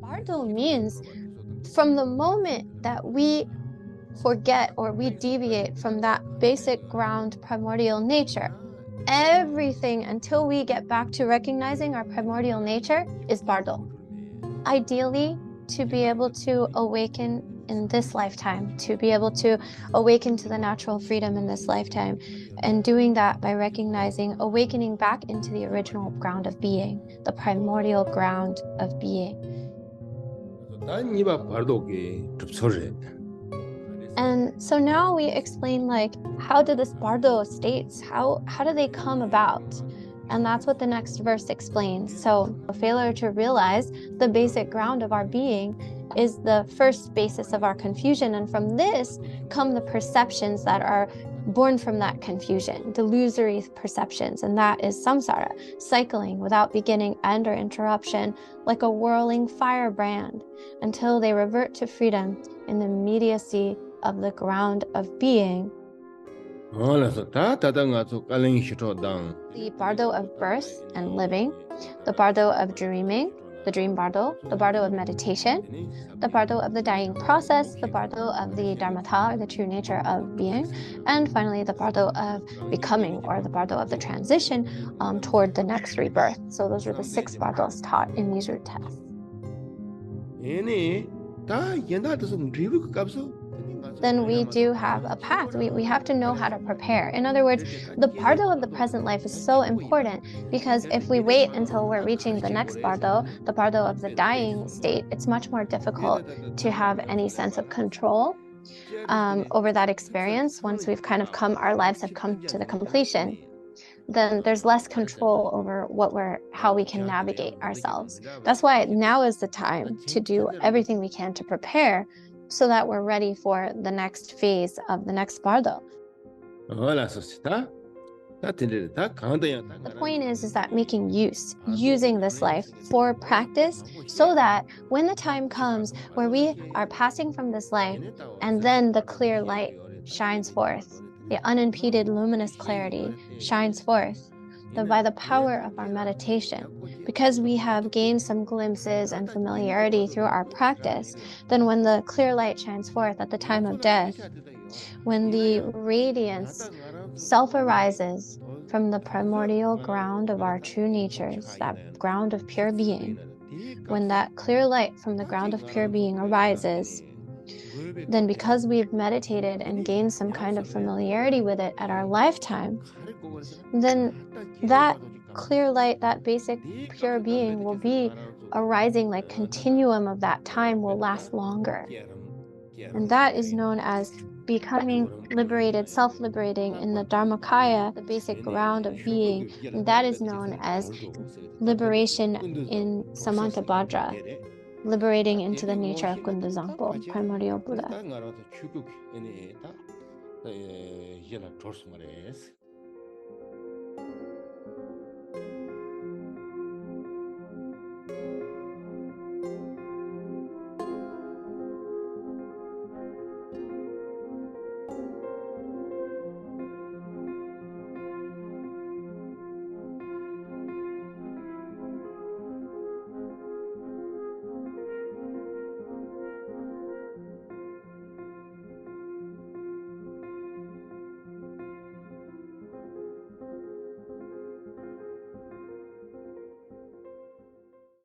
Bardo means from the moment that we forget or we deviate from that basic ground primordial nature, everything until we get back to recognizing our primordial nature is bardo. Ideally, to be able to awaken in this lifetime, to be able to awaken to the natural freedom in this lifetime, and doing that by recognizing, awakening back into the original ground of being, the primordial ground of being. And so now we explain, like, how do this bardo states, how do they come about? And that's what the next verse explains. So a failure to realize the basic ground of our being is the first basis of our confusion. And from this come the perceptions that are born from that confusion, delusory perceptions. And that is samsara, cycling without beginning, end, or interruption, like a whirling firebrand, until they revert to freedom in the immediacy of the ground of being. The bardo of birth and living, the bardo of dreaming, the dream bardo, the bardo of meditation, the bardo of the dying process, the bardo of the dharmata, or the true nature of being, and finally the bardo of becoming, or the bardo of the transition toward the next rebirth. So those are the 6 bardos taught in these root texts. Then we do have a path. We have to know how to prepare. In other words, the bardo of the present life is so important, because if we wait until we're reaching the next bardo, the bardo of the dying state, it's much more difficult to have any sense of control over that experience. Once we've kind of our lives have come to the completion, then there's less control over how we can navigate ourselves. That's why now is the time to do everything we can to prepare, so that we're ready for the next phase of the next bardo. The point is that making using this life for practice, so that when the time comes where we are passing from this life, and then the clear light shines forth, the unimpeded luminous clarity shines forth, by the power of our meditation, because we have gained some glimpses and familiarity through our practice, then when the clear light shines forth at the time of death, when the radiance self-arises from the primordial ground of our true natures, that ground of pure being, when that clear light from the ground of pure being arises, then because we've meditated and gained some kind of familiarity with it at our lifetime, then that clear light, that basic pure being, will be arising, like continuum of that time will last longer. And that is known as becoming liberated, self-liberating in the Dharmakaya, the basic ground of being. And that is known as liberation in Samantabhadra, liberating into the nature of Kunduzangpo, primordial Buddha.